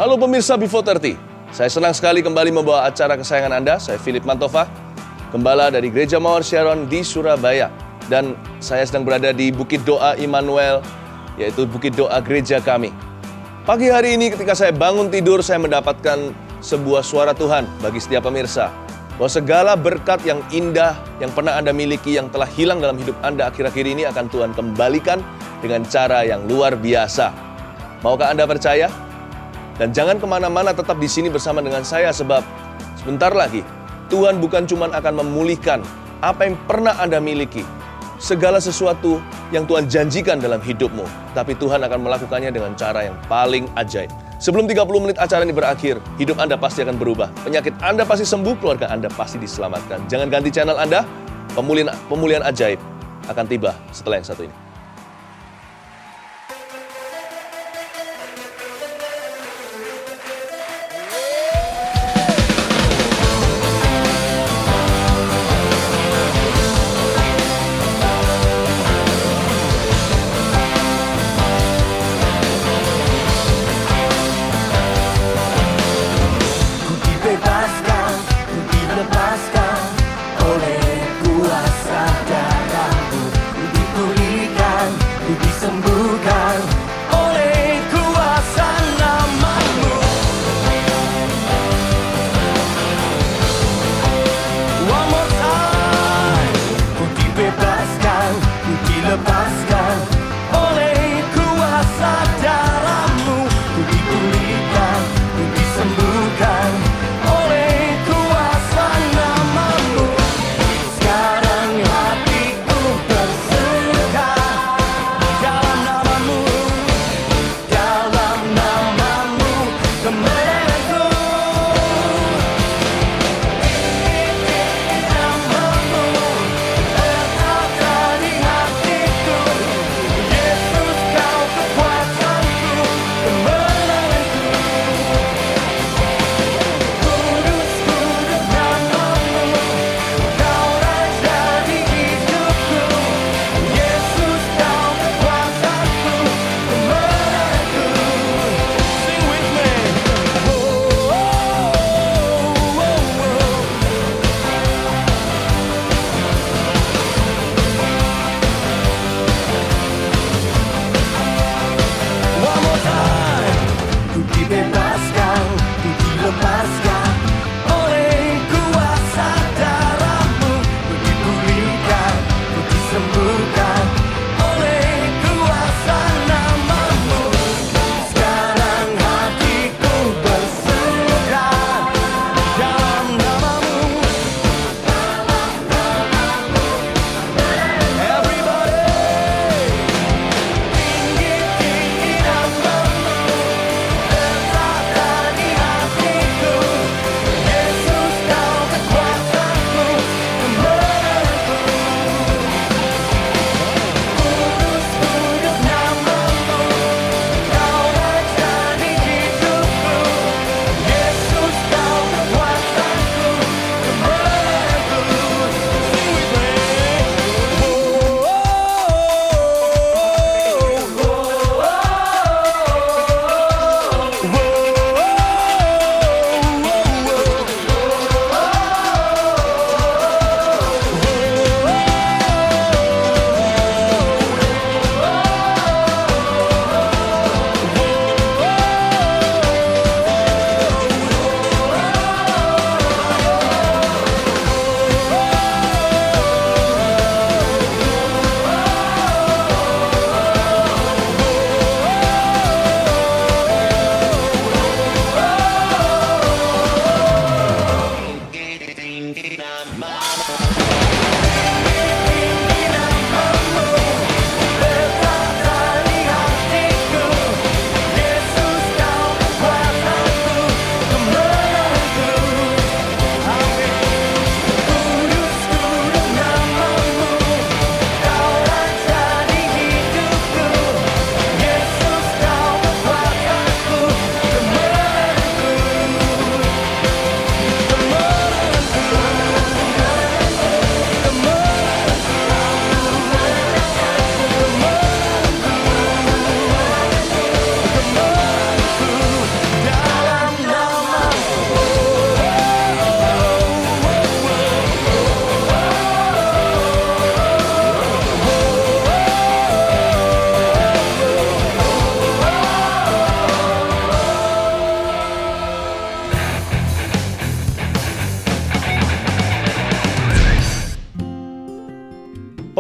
Halo pemirsa Before 30, saya senang sekali kembali membawa acara kesayangan Anda. Saya Philip Mantova, gembala dari Gereja Mawar Sharon di Surabaya. Dan saya sedang berada di Bukit Doa Immanuel, yaitu Bukit Doa gereja kami. Pagi hari ini ketika saya bangun tidur, saya mendapatkan sebuah suara Tuhan bagi setiap pemirsa. Bahwa segala berkat yang indah yang pernah Anda miliki, yang telah hilang dalam hidup Anda akhir-akhir ini akan Tuhan kembalikan dengan cara yang luar biasa. Maukah Anda percaya? Dan jangan kemana-mana, tetap di sini bersama dengan saya, sebab sebentar lagi Tuhan bukan cuma akan memulihkan apa yang pernah Anda miliki, segala sesuatu yang Tuhan janjikan dalam hidupmu, tapi Tuhan akan melakukannya dengan cara yang paling ajaib. Sebelum 30 menit acara ini berakhir, hidup Anda pasti akan berubah. Penyakit Anda pasti sembuh, keluarga Anda pasti diselamatkan. Jangan ganti channel Anda, pemulihan ajaib akan tiba setelah yang satu ini. Oleh kuasa darah-Mu, dipulihkan.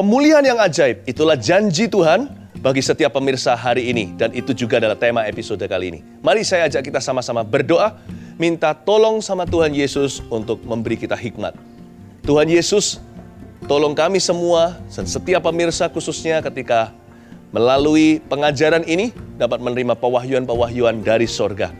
Pemulihan yang ajaib, itulah janji Tuhan bagi setiap pemirsa hari ini. Dan itu juga adalah tema episode kali ini. Mari saya ajak kita sama-sama berdoa, minta tolong sama Tuhan Yesus untuk memberi kita hikmat. Tuhan Yesus, tolong kami semua dan setiap pemirsa khususnya ketika melalui pengajaran ini dapat menerima pewahyuan-pewahyuan dari sorga.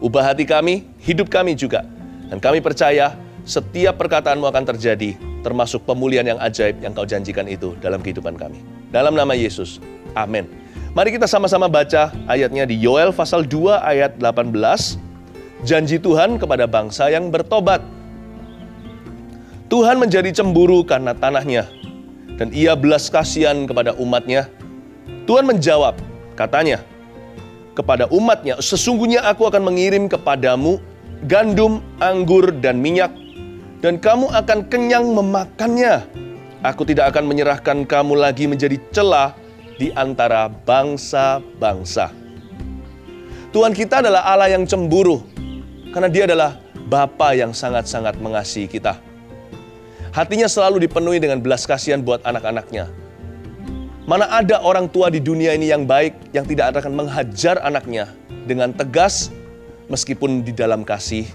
Ubah hati kami, hidup kami juga. Dan kami percaya setiap perkataanmu akan terjadi, termasuk pemulihan yang ajaib yang kau janjikan itu dalam kehidupan kami. Dalam nama Yesus, amin. Mari kita sama-sama baca ayatnya di Yoel pasal 2 ayat 18. Janji Tuhan kepada bangsa yang bertobat. Tuhan menjadi cemburu karena tanahnya, dan ia belas kasihan kepada umatnya. Tuhan menjawab, katanya, kepada umatnya, sesungguhnya aku akan mengirim kepadamu gandum, anggur, dan minyak, dan kamu akan kenyang memakannya. Aku tidak akan menyerahkan kamu lagi menjadi celah di antara bangsa-bangsa. Tuhan kita adalah Allah yang cemburu, karena Dia adalah Bapa yang sangat-sangat mengasihi kita. Hatinya selalu dipenuhi dengan belas kasihan buat anak-anaknya. Mana ada orang tua di dunia ini yang baik, yang tidak akan menghajar anaknya dengan tegas, meskipun di dalam kasih,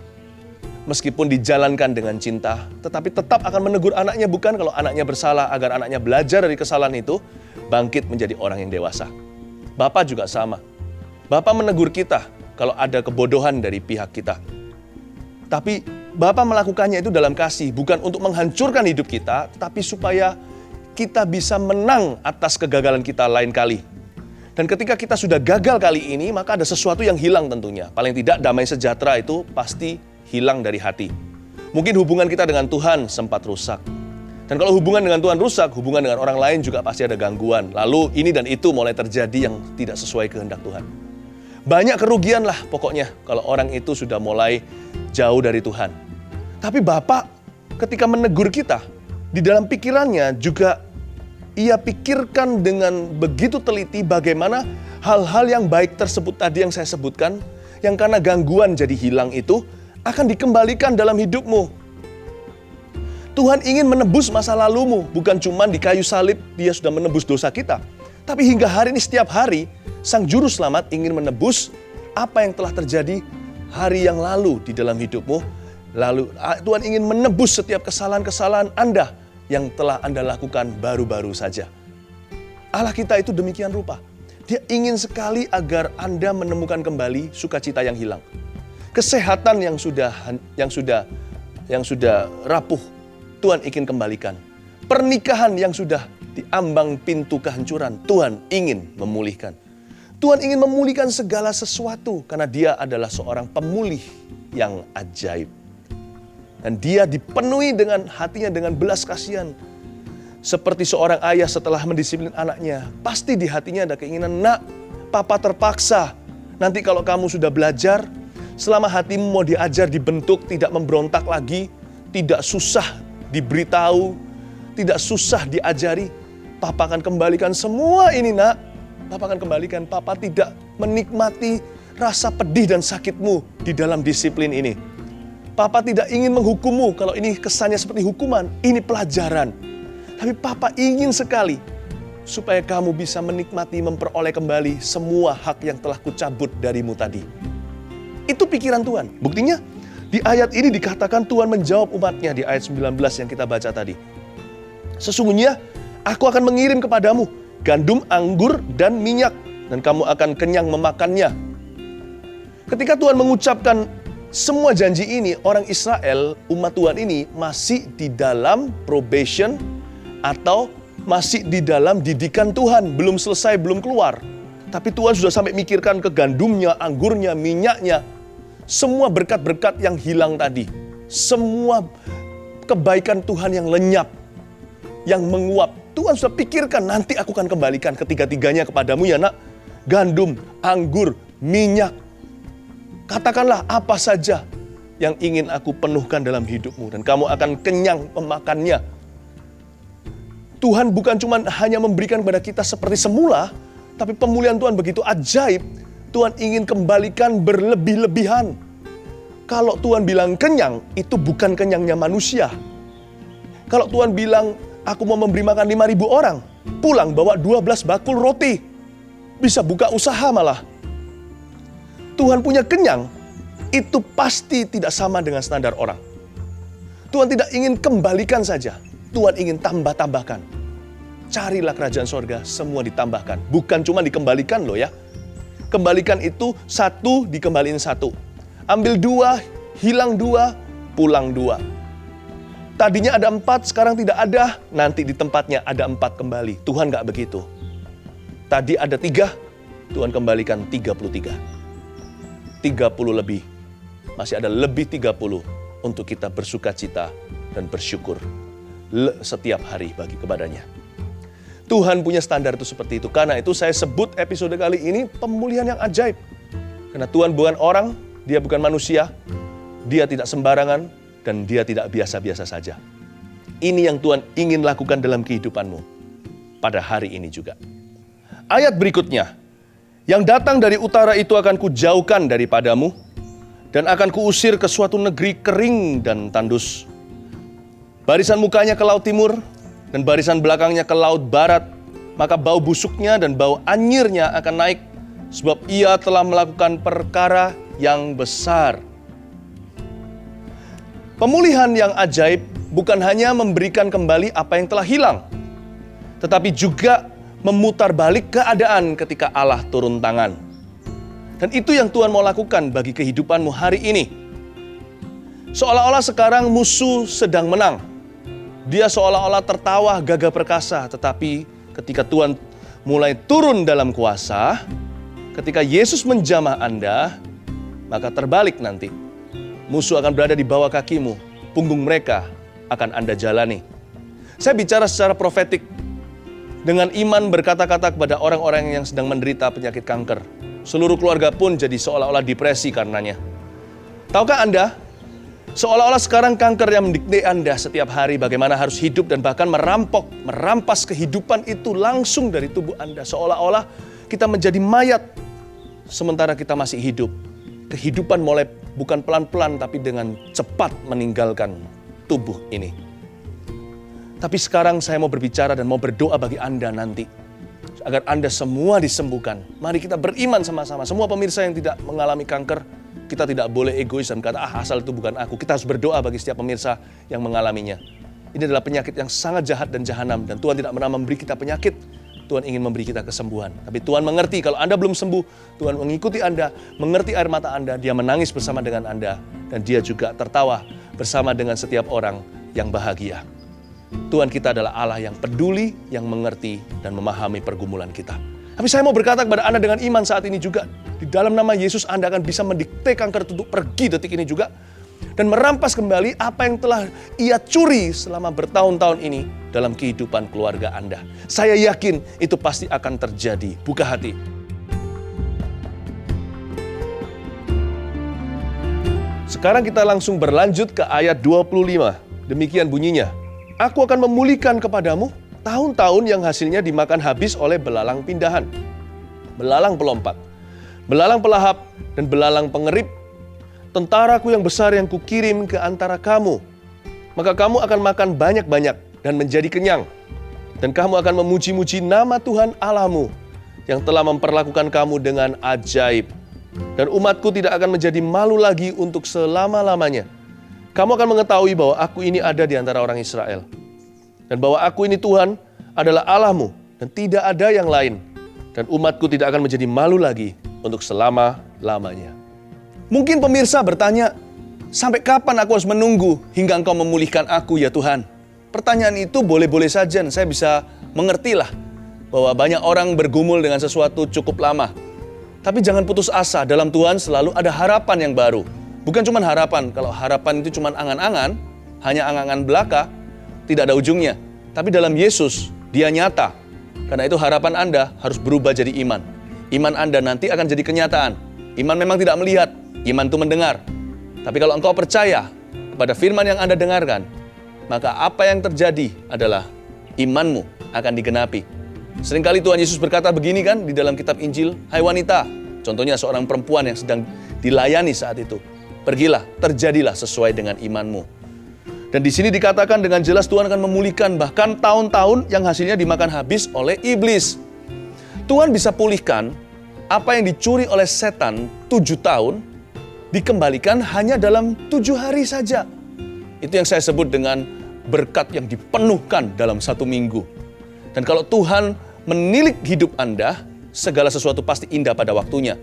meskipun dijalankan dengan cinta, tetapi tetap akan menegur anaknya, bukan kalau anaknya bersalah, agar anaknya belajar dari kesalahan itu, bangkit menjadi orang yang dewasa. Bapa juga sama. Bapa menegur kita kalau ada kebodohan dari pihak kita. Tapi Bapa melakukannya itu dalam kasih, bukan untuk menghancurkan hidup kita, tetapi supaya kita bisa menang atas kegagalan kita lain kali. Dan ketika kita sudah gagal kali ini, maka ada sesuatu yang hilang tentunya. Paling tidak damai sejahtera itu pasti hilang dari hati. Mungkin hubungan kita dengan Tuhan sempat rusak. Dan kalau hubungan dengan Tuhan rusak, hubungan dengan orang lain juga pasti ada gangguan. Lalu ini dan itu mulai terjadi yang tidak sesuai kehendak Tuhan. Banyak kerugian lah pokoknya kalau orang itu sudah mulai jauh dari Tuhan. Tapi Bapak ketika menegur kita, di dalam pikirannya juga Ia pikirkan dengan begitu teliti bagaimana hal-hal yang baik tersebut tadi yang saya sebutkan, yang karena gangguan jadi hilang itu, akan dikembalikan dalam hidupmu. Tuhan ingin menebus masa lalumu, bukan cuma di kayu salib Dia sudah menebus dosa kita. Tapi hingga hari ini setiap hari, Sang Juru Selamat ingin menebus apa yang telah terjadi hari yang lalu di dalam hidupmu. Lalu Tuhan ingin menebus setiap kesalahan-kesalahan Anda yang telah Anda lakukan baru-baru saja. Allah kita itu demikian rupa. Dia ingin sekali agar Anda menemukan kembali sukacita yang hilang. Kesehatan yang sudah rapuh, Tuhan ingin kembalikan. Pernikahan yang sudah diambang pintu kehancuran, Tuhan ingin memulihkan. Tuhan ingin memulihkan segala sesuatu karena Dia adalah seorang pemulih yang ajaib. Dan Dia dipenuhi dengan hatinya dengan belas kasihan. Seperti seorang ayah setelah mendisiplin anaknya, pasti di hatinya ada keinginan, nak, papa terpaksa. Nanti kalau kamu sudah belajar, selama hatimu mau diajar, dibentuk, tidak memberontak lagi, tidak susah diberitahu, tidak susah diajari, papa akan kembalikan semua ini, nak. Papa akan kembalikan, papa tidak menikmati rasa pedih dan sakitmu di dalam disiplin ini. Papa tidak ingin menghukummu kalau ini kesannya seperti hukuman, ini pelajaran. Tapi Papa ingin sekali supaya kamu bisa menikmati, memperoleh kembali semua hak yang telah kucabut darimu tadi. Itu pikiran Tuhan. Buktinya di ayat ini dikatakan Tuhan menjawab umatnya di ayat 19 yang kita baca tadi. Sesungguhnya aku akan mengirim kepadamu gandum, anggur, dan minyak, dan kamu akan kenyang memakannya. Ketika Tuhan mengucapkan semua janji ini, orang Israel, umat Tuhan ini masih di dalam probation atau masih di dalam didikan Tuhan, belum selesai, belum keluar. Tapi Tuhan sudah sampai mikirkan ke gandumnya, anggurnya, minyaknya, semua berkat-berkat yang hilang tadi, semua kebaikan Tuhan yang lenyap, yang menguap. Tuhan sudah pikirkan, nanti aku akan kembalikan ketiga-tiganya kepadamu ya nak, gandum, anggur, minyak. Katakanlah apa saja yang ingin aku penuhkan dalam hidupmu dan kamu akan kenyang memakannya. Tuhan bukan cuma hanya memberikan kepada kita seperti semula, tapi pemulihan Tuhan begitu ajaib. Tuhan ingin kembalikan berlebih-lebihan. Kalau Tuhan bilang kenyang, itu bukan kenyangnya manusia. Kalau Tuhan bilang Aku mau memberi makan 5.000 orang. Pulang bawa 12 bakul roti. Bisa buka usaha malah. Tuhan punya kenyang, itu pasti tidak sama dengan standar orang. Tuhan tidak ingin kembalikan saja. Tuhan ingin tambah-tambahkan. Carilah kerajaan sorga, semua ditambahkan. Bukan cuma dikembalikan loh ya. Kembalikan itu 1 dikembaliin 1. Ambil 2, hilang 2, pulang 2. Tadinya ada 4, sekarang tidak ada. Nanti di tempatnya ada 4 kembali. Tuhan gak begitu. Tadi ada 3, Tuhan kembalikan 33. 30 lebih. Masih ada lebih 30 untuk kita bersuka cita dan bersyukur setiap hari bagi kepadanya. Tuhan punya standar itu seperti itu. Karena itu saya sebut episode kali ini pemulihan yang ajaib. Karena Tuhan bukan orang, Dia bukan manusia, Dia tidak sembarangan, dan Dia tidak biasa-biasa saja. Ini yang Tuhan ingin lakukan dalam kehidupanmu pada hari ini juga. Ayat berikutnya, yang datang dari utara itu akan kujauhkan daripadamu, dan akan kuusir ke suatu negeri kering dan tandus. Barisan mukanya ke laut timur, dan barisan belakangnya ke laut barat, maka bau busuknya dan bau anyirnya akan naik, sebab ia telah melakukan perkara yang besar. Pemulihan yang ajaib bukan hanya memberikan kembali apa yang telah hilang, tetapi juga memutar balik keadaan ketika Allah turun tangan. Dan itu yang Tuhan mau lakukan bagi kehidupanmu hari ini. Seolah-olah sekarang musuh sedang menang. Dia seolah-olah tertawa gagah perkasa, tetapi ketika Tuhan mulai turun dalam kuasa, ketika Yesus menjamah Anda, maka terbalik nanti. Musuh akan berada di bawah kakimu, punggung mereka akan Anda jalani. Saya bicara secara profetik. Dengan iman berkata-kata kepada orang-orang yang sedang menderita penyakit kanker. Seluruh keluarga pun jadi seolah-olah depresi karenanya. Tahukah Anda, seolah-olah sekarang kanker yang mendikte Anda setiap hari bagaimana harus hidup dan bahkan merampas kehidupan itu langsung dari tubuh Anda. Seolah-olah kita menjadi mayat sementara kita masih hidup. Kehidupan mulai bukan pelan-pelan tapi dengan cepat meninggalkan tubuh ini. Tapi sekarang saya mau berbicara dan mau berdoa bagi Anda nanti. Agar Anda semua disembuhkan. Mari kita beriman sama-sama. Semua pemirsa yang tidak mengalami kanker, kita tidak boleh egois dan kata, asal itu bukan aku. Kita harus berdoa bagi setiap pemirsa yang mengalaminya. Ini adalah penyakit yang sangat jahat dan jahanam. Dan Tuhan tidak pernah memberi kita penyakit. Tuhan ingin memberi kita kesembuhan. Tapi Tuhan mengerti kalau Anda belum sembuh, Tuhan mengikuti Anda, mengerti air mata Anda, Dia menangis bersama dengan Anda, dan Dia juga tertawa bersama dengan setiap orang yang bahagia. Tuhan kita adalah Allah yang peduli, yang mengerti, dan memahami pergumulan kita. Tapi saya mau berkata kepada Anda dengan iman saat ini juga, di dalam nama Yesus Anda akan bisa mendikte kanker itu untuk pergi detik ini juga, dan merampas kembali apa yang telah Ia curi selama bertahun-tahun ini dalam kehidupan keluarga Anda. Saya yakin itu pasti akan terjadi. Buka hati. Sekarang kita langsung berlanjut ke ayat 25. Demikian bunyinya. Aku akan memulihkan kepadamu tahun-tahun yang hasilnya dimakan habis oleh belalang pindahan, belalang pelompat, belalang pelahap, dan belalang pengerip. Tentaraku yang besar yang kukirim ke antara kamu. Maka kamu akan makan banyak-banyak dan menjadi kenyang. Dan kamu akan memuji-muji nama Tuhan Allahmu yang telah memperlakukan kamu dengan ajaib. Dan umatku tidak akan menjadi malu lagi untuk selama-lamanya. Kamu akan mengetahui bahwa aku ini ada di antara orang Israel. Dan bahwa aku ini Tuhan adalah Allahmu dan tidak ada yang lain. Dan umatku tidak akan menjadi malu lagi untuk selama-lamanya. Mungkin pemirsa bertanya, sampai kapan aku harus menunggu hingga Engkau memulihkan aku ya Tuhan? Pertanyaan itu boleh-boleh saja, dan saya bisa mengertilah bahwa banyak orang bergumul dengan sesuatu cukup lama. Tapi jangan putus asa, dalam Tuhan selalu ada harapan yang baru. Bukan cuma harapan, kalau harapan itu cuma angan-angan, hanya angan-angan belaka, tidak ada ujungnya. Tapi dalam Yesus, Dia nyata. Karena itu harapan Anda harus berubah jadi iman. Iman Anda nanti akan jadi kenyataan. Iman memang tidak melihat, iman itu mendengar. Tapi kalau engkau percaya kepada firman yang Anda dengarkan, maka apa yang terjadi adalah imanmu akan digenapi. Seringkali Tuhan Yesus berkata begini kan di dalam kitab Injil, hai wanita, contohnya seorang perempuan yang sedang dilayani saat itu. Pergilah, terjadilah sesuai dengan imanmu. Dan di sini dikatakan dengan jelas Tuhan akan memulihkan bahkan tahun-tahun yang hasilnya dimakan habis oleh iblis. Tuhan bisa pulihkan apa yang dicuri oleh setan 7 tahun, dikembalikan hanya dalam 7 hari saja. Itu yang saya sebut dengan berkat yang dipenuhkan dalam 1 minggu. Dan kalau Tuhan menilik hidup Anda, segala sesuatu pasti indah pada waktunya.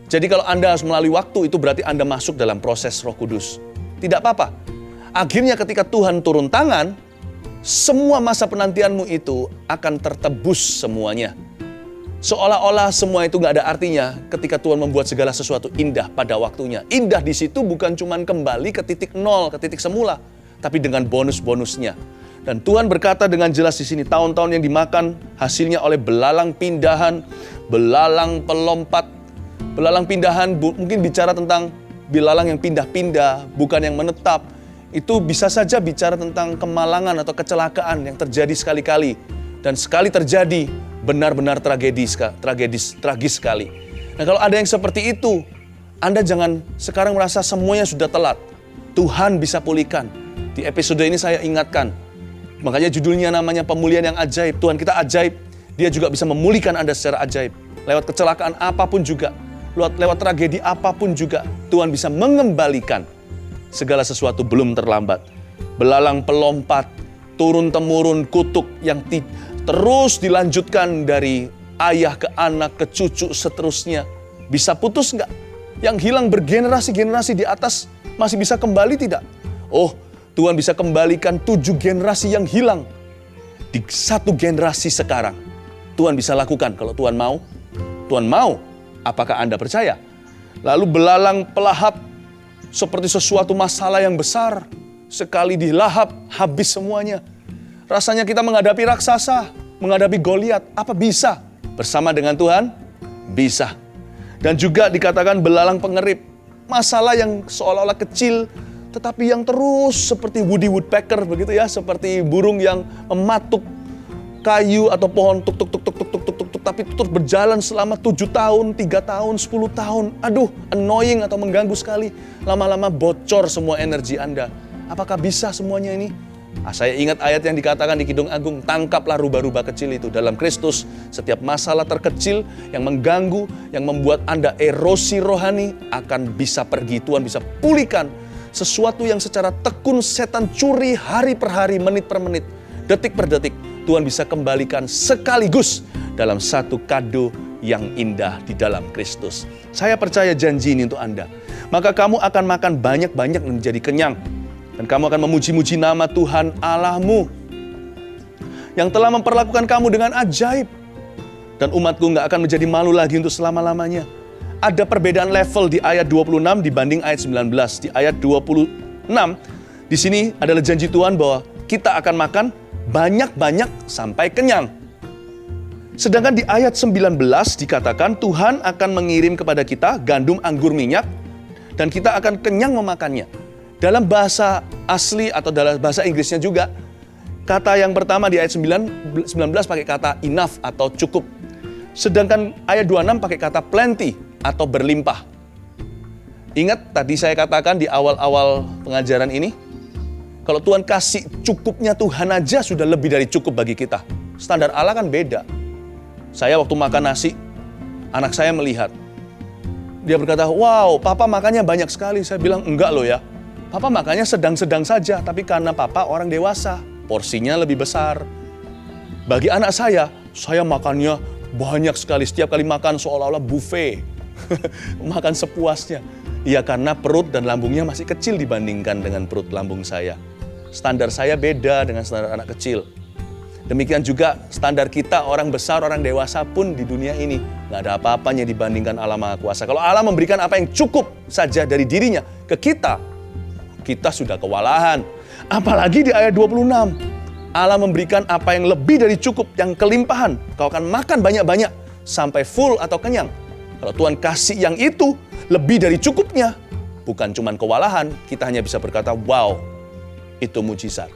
Jadi kalau Anda harus melalui waktu, itu berarti Anda masuk dalam proses Roh Kudus. Tidak apa-apa. Akhirnya ketika Tuhan turun tangan, semua masa penantianmu itu akan tertebus semuanya. Seolah-olah semua itu gak ada artinya ketika Tuhan membuat segala sesuatu indah pada waktunya. Indah di situ bukan cuma kembali ke titik nol, ke titik semula, tapi dengan bonus-bonusnya. Dan Tuhan berkata dengan jelas di sini, tahun-tahun yang dimakan hasilnya oleh belalang pindahan, belalang pelompat. Belalang pindahan mungkin bicara tentang belalang yang pindah-pindah, bukan yang menetap. Itu bisa saja bicara tentang kemalangan atau kecelakaan yang terjadi sekali-kali. Dan sekali terjadi, benar-benar tragis sekali. Nah kalau ada yang seperti itu, Anda jangan sekarang merasa semuanya sudah telat. Tuhan bisa pulihkan. Di episode ini saya ingatkan, makanya judulnya namanya pemulihan yang ajaib. Tuhan kita ajaib, Dia juga bisa memulihkan Anda secara ajaib. Lewat kecelakaan apapun juga, lewat tragedi apapun juga, Tuhan bisa mengembalikan. Segala sesuatu belum terlambat. Belalang pelompat, turun-temurun kutuk yang terus dilanjutkan dari ayah ke anak, ke cucu, seterusnya. Bisa putus nggak? Yang hilang bergenerasi-generasi di atas masih bisa kembali tidak? Oh, Tuhan bisa kembalikan 7 generasi yang hilang di 1 generasi sekarang. Tuhan bisa lakukan kalau Tuhan mau. Tuhan mau, apakah Anda percaya? Lalu belalang pelahap seperti sesuatu masalah yang besar. Sekali dilahap, habis semuanya. Rasanya kita menghadapi raksasa, menghadapi Goliat. Apa bisa? Bersama dengan Tuhan? Bisa. Dan juga dikatakan belalang pengerip. Masalah yang seolah-olah kecil, tetapi yang terus seperti Woody Woodpecker, begitu ya. Seperti burung yang mematuk kayu atau pohon tapi terus berjalan selama 7 tahun, 3 tahun, 10 tahun. Aduh, annoying atau mengganggu sekali. Lama-lama bocor semua energi Anda. Apakah bisa semuanya ini? Saya ingat ayat yang dikatakan di Kidung Agung, tangkaplah rubah-rubah kecil itu. Dalam Kristus, setiap masalah terkecil yang mengganggu, yang membuat Anda erosi rohani, akan bisa pergi. Tuhan bisa pulihkan sesuatu yang secara tekun setan curi hari per hari, menit per menit, detik per detik. Tuhan bisa kembalikan sekaligus dalam satu kado yang indah di dalam Kristus. Saya percaya janji ini untuk Anda. Maka kamu akan makan banyak-banyak dan menjadi kenyang. Dan kamu akan memuji-muji nama Tuhan Allahmu yang telah memperlakukan kamu dengan ajaib. Dan umatku gak akan menjadi malu lagi untuk selama-lamanya. Ada perbedaan level di ayat 26 dibanding ayat 19. Di ayat 26, di sini adalah janji Tuhan bahwa kita akan makan banyak-banyak sampai kenyang. Sedangkan di ayat 19 dikatakan Tuhan akan mengirim kepada kita gandum, anggur, minyak, dan kita akan kenyang memakannya. Dalam bahasa asli atau dalam bahasa Inggrisnya juga, kata yang pertama di ayat 19 pakai kata enough atau cukup. Sedangkan ayat 26 pakai kata plenty atau berlimpah. Ingat tadi saya katakan di awal-awal pengajaran ini, kalau Tuhan kasih cukupnya Tuhan aja sudah lebih dari cukup bagi kita. Standar Allah kan beda. Saya waktu makan nasi, anak saya melihat. Dia berkata, wow, papa makannya banyak sekali. Saya bilang, enggak loh ya. Papa makannya sedang-sedang saja, tapi karena papa orang dewasa, porsinya lebih besar. Bagi anak saya makannya banyak sekali. Setiap kali makan seolah-olah buffet. Makan sepuasnya. Ya karena perut dan lambungnya masih kecil dibandingkan dengan perut lambung saya. Standar saya beda dengan standar anak kecil. Demikian juga standar kita orang besar, orang dewasa pun di dunia ini. Nggak ada apa-apanya dibandingkan Allah Maha Kuasa. Kalau Allah memberikan apa yang cukup saja dari dirinya ke kita, kita sudah kewalahan. Apalagi di ayat 26. Allah memberikan apa yang lebih dari cukup, yang kelimpahan. Kau akan makan banyak-banyak sampai full atau kenyang. Kalau Tuhan kasih yang itu lebih dari cukupnya, bukan cuma kewalahan, kita hanya bisa berkata, wow, itu mujizat.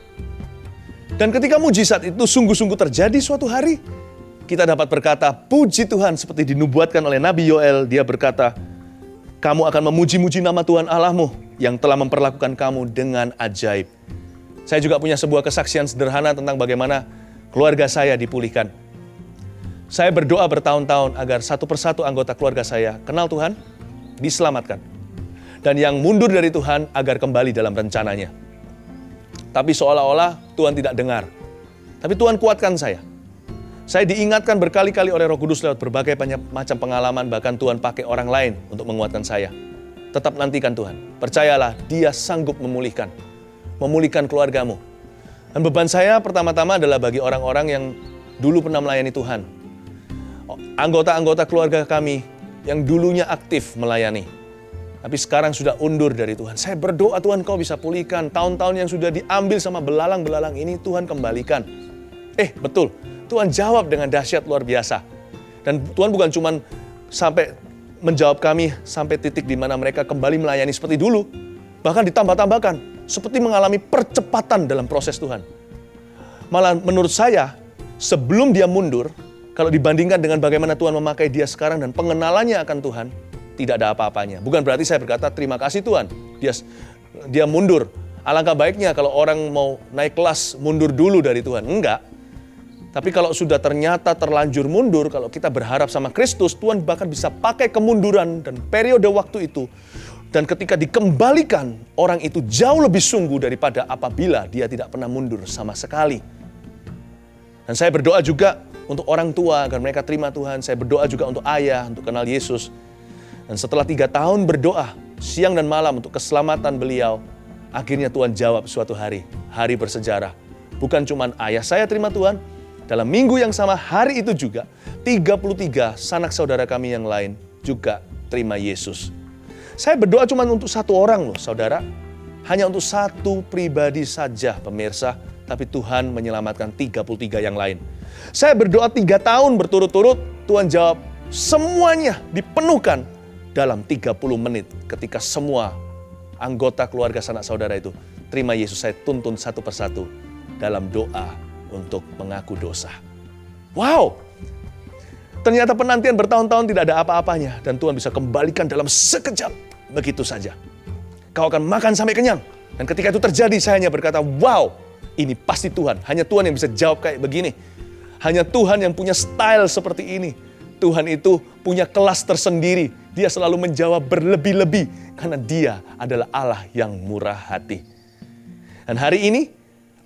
Dan ketika mujizat itu sungguh-sungguh terjadi suatu hari, kita dapat berkata, puji Tuhan seperti dinubuatkan oleh Nabi Yoel. Dia berkata, kamu akan memuji-muji nama Tuhan Allahmu yang telah memperlakukan kamu dengan ajaib. Saya juga punya sebuah kesaksian sederhana tentang bagaimana keluarga saya dipulihkan. Saya berdoa bertahun-tahun agar satu persatu anggota keluarga saya kenal Tuhan, diselamatkan. Dan yang mundur dari Tuhan agar kembali dalam rencananya. Tapi seolah-olah Tuhan tidak dengar. Tapi Tuhan kuatkan saya. Saya diingatkan berkali-kali oleh Roh Kudus lewat berbagai macam pengalaman, bahkan Tuhan pakai orang lain untuk menguatkan saya. Tetap nantikan Tuhan. Percayalah, Dia sanggup memulihkan keluargamu. Dan beban saya pertama-tama adalah bagi orang-orang yang dulu pernah melayani Tuhan. Anggota-anggota keluarga kami yang dulunya aktif melayani, tapi sekarang sudah undur dari Tuhan. Saya berdoa, Tuhan, Kau bisa pulihkan. Tahun-tahun yang sudah diambil sama belalang-belalang ini, Tuhan kembalikan. Betul. Tuhan jawab dengan dahsyat luar biasa. Dan Tuhan bukan cuma sampai menjawab kami sampai titik di mana mereka kembali melayani seperti dulu. Bahkan ditambah-tambahkan, seperti mengalami percepatan dalam proses Tuhan. Malah menurut saya, sebelum dia mundur, kalau dibandingkan dengan bagaimana Tuhan memakai dia sekarang dan pengenalannya akan Tuhan, tidak ada apa-apanya. Bukan berarti saya berkata, terima kasih Tuhan, dia mundur. Alangkah baiknya kalau orang mau naik kelas, mundur dulu dari Tuhan. Enggak. Tapi kalau sudah ternyata terlanjur mundur, kalau kita berharap sama Kristus, Tuhan bahkan bisa pakai kemunduran dan periode waktu itu. Dan ketika dikembalikan, orang itu jauh lebih sungguh daripada apabila dia tidak pernah mundur sama sekali. Dan saya berdoa juga untuk orang tua agar mereka terima Tuhan. Saya berdoa juga untuk ayah, untuk kenal Yesus. Dan setelah 3 tahun berdoa, siang dan malam untuk keselamatan beliau, akhirnya Tuhan jawab suatu hari bersejarah. Bukan cuma ayah saya terima Tuhan, dalam minggu yang sama hari itu juga, 33 sanak saudara kami yang lain juga terima Yesus. Saya berdoa cuma untuk satu orang loh saudara. Hanya untuk satu pribadi saja pemirsa. Tapi Tuhan menyelamatkan 33 yang lain. Saya berdoa 3 tahun berturut-turut. Tuhan jawab semuanya dipenuhkan dalam 30 menit. Ketika semua anggota keluarga sanak saudara itu terima Yesus, saya tuntun satu persatu dalam doa untuk mengaku dosa. Wow! Ternyata penantian bertahun-tahun tidak ada apa-apanya. Dan Tuhan bisa kembalikan dalam sekejap. Begitu saja. Kau akan makan sampai kenyang. Dan ketika itu terjadi, saya hanya berkata, wow! Ini pasti Tuhan. Hanya Tuhan yang bisa jawab kayak begini. Hanya Tuhan yang punya style seperti ini. Tuhan itu punya kelas tersendiri. Dia selalu menjawab berlebih-lebih. Karena Dia adalah Allah yang murah hati. Dan hari ini,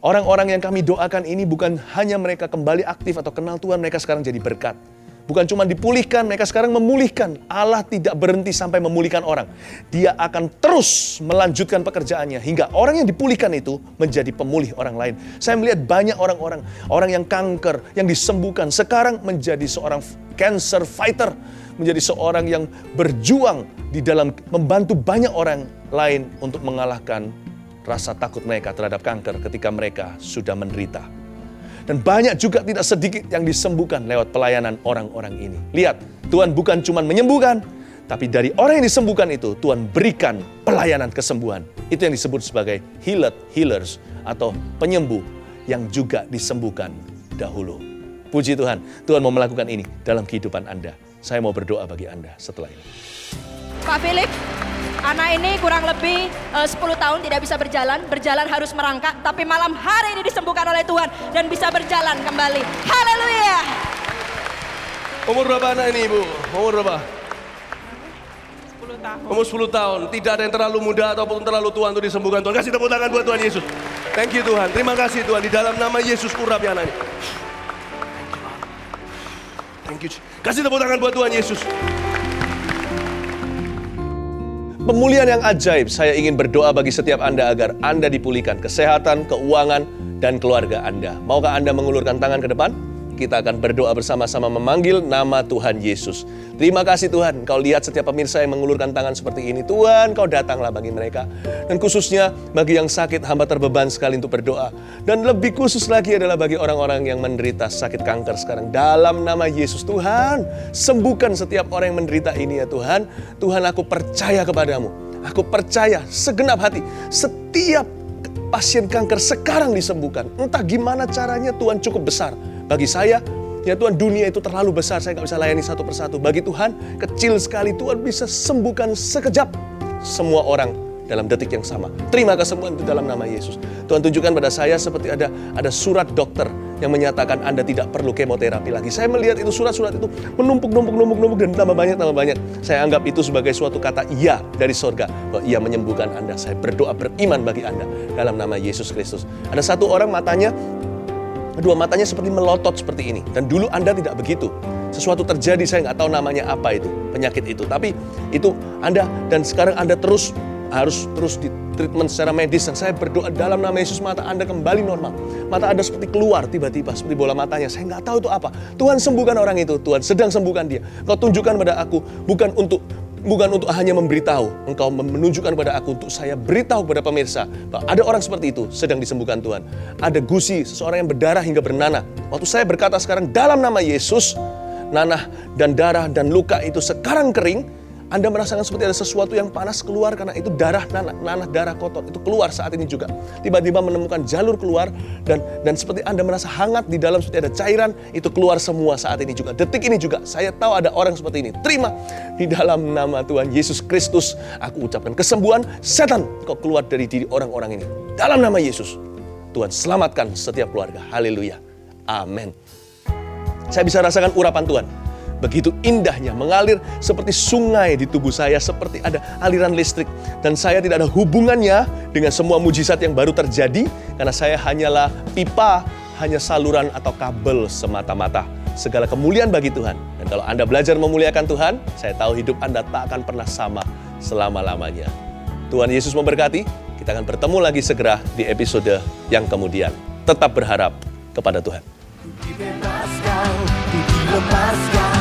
orang-orang yang kami doakan ini bukan hanya mereka kembali aktif atau kenal Tuhan, mereka sekarang jadi berkat. Bukan cuma dipulihkan, mereka sekarang memulihkan. Allah tidak berhenti sampai memulihkan orang. Dia akan terus melanjutkan pekerjaannya hingga orang yang dipulihkan itu menjadi pemulih orang lain. Saya melihat banyak orang yang kanker, yang disembuhkan, sekarang menjadi seorang cancer fighter, menjadi seorang yang berjuang di dalam membantu banyak orang lain untuk mengalahkan rasa takut mereka terhadap kanker ketika mereka sudah menderita. Dan banyak juga tidak sedikit yang disembuhkan lewat pelayanan orang-orang ini. Lihat, Tuhan bukan cuma menyembuhkan, tapi dari orang yang disembuhkan itu, Tuhan berikan pelayanan kesembuhan. Itu yang disebut sebagai healers atau penyembuh yang juga disembuhkan dahulu. Puji Tuhan, Tuhan mau melakukan ini dalam kehidupan Anda. Saya mau berdoa bagi Anda setelah ini. Pak Philip, anak ini kurang lebih 10 tahun tidak bisa berjalan harus merangkak, tapi malam hari ini disembuhkan oleh Tuhan dan bisa berjalan kembali. Haleluya. Umur berapa anak ini Ibu? Umur berapa? 10 tahun. Umur 10 tahun. Tidak ada yang terlalu muda ataupun terlalu tua untuk disembuhkan. Tuhan kasih tepuk tangan buat Tuhan Yesus. Thank you Tuhan. Terima kasih Tuhan. Di dalam nama Yesus urapi anak ini. Thank you. Kasih tepuk tangan buat Tuhan Yesus. Pemulihan yang ajaib, saya ingin berdoa bagi setiap Anda agar Anda dipulihkan kesehatan, keuangan, dan keluarga Anda. Maukah Anda mengulurkan tangan ke depan? Kita akan berdoa bersama-sama memanggil nama Tuhan Yesus. Terima kasih Tuhan, Kau lihat setiap pemirsa yang mengulurkan tangan seperti ini. Tuhan, Kau datanglah bagi mereka. Dan khususnya bagi yang sakit, hamba terbeban sekali untuk berdoa. Dan lebih khusus lagi adalah bagi orang-orang yang menderita sakit kanker sekarang. Dalam nama Yesus, Tuhan, sembuhkan setiap orang yang menderita ini ya Tuhan. Tuhan, aku percaya kepadamu. Aku percaya segenap hati. Setiap pasien kanker sekarang disembuhkan. Entah gimana caranya, Tuhan cukup besar. Bagi saya, ya Tuhan, dunia itu terlalu besar, saya gak bisa layani satu persatu. Bagi Tuhan, kecil sekali, Tuhan bisa sembuhkan sekejap semua orang dalam detik yang sama. Terima kesembuhan itu dalam nama Yesus. Tuhan tunjukkan pada saya seperti ada surat dokter yang menyatakan Anda tidak perlu kemoterapi lagi. Saya melihat itu surat-surat itu menumpuk dan tambah banyak. Saya anggap itu sebagai suatu kata iya dari sorga, bahwa ia menyembuhkan Anda. Saya berdoa beriman bagi Anda dalam nama Yesus Kristus. Ada satu orang kedua matanya seperti melotot seperti ini. Dan dulu Anda tidak begitu. Sesuatu terjadi, saya nggak tahu namanya apa itu, penyakit itu. Tapi itu Anda, dan sekarang Anda harus terus di treatment secara medis. Dan saya berdoa dalam nama Yesus, mata Anda kembali normal. Mata Anda seperti keluar tiba-tiba, seperti bola matanya. Saya nggak tahu itu apa. Tuhan sembuhkan orang itu, Tuhan sedang sembuhkan dia. Kau tunjukkan pada aku, bukan untuk hanya memberitahu, Engkau menunjukkan pada aku untuk saya beritahu kepada pemirsa bahwa ada orang seperti itu sedang disembuhkan Tuhan. Ada gusi, seseorang yang berdarah hingga bernanah. Waktu saya berkata sekarang dalam nama Yesus, nanah dan darah dan luka itu sekarang kering. Anda merasakan seperti ada sesuatu yang panas keluar karena itu darah, nanah darah kotor itu keluar saat ini juga. Tiba-tiba menemukan jalur keluar dan seperti Anda merasa hangat di dalam, seperti ada cairan itu keluar semua saat ini juga. Detik ini juga saya tahu ada orang seperti ini. Terima di dalam nama Tuhan Yesus Kristus. Aku ucapkan kesembuhan, setan kau keluar dari diri orang-orang ini. Dalam nama Yesus, Tuhan selamatkan setiap keluarga. Haleluya. Amin. Saya bisa rasakan urapan Tuhan. Begitu indahnya mengalir seperti sungai di tubuh saya, seperti ada aliran listrik. Dan saya tidak ada hubungannya dengan semua mujizat yang baru terjadi, karena saya hanyalah pipa, hanya saluran atau kabel semata-mata. Segala kemuliaan bagi Tuhan. Dan kalau Anda belajar memuliakan Tuhan, saya tahu hidup Anda tak akan pernah sama selama-lamanya. Tuhan Yesus memberkati. Kita akan bertemu lagi segera di episode yang kemudian. Tetap berharap kepada Tuhan. Dibebaskan, dilepaskan.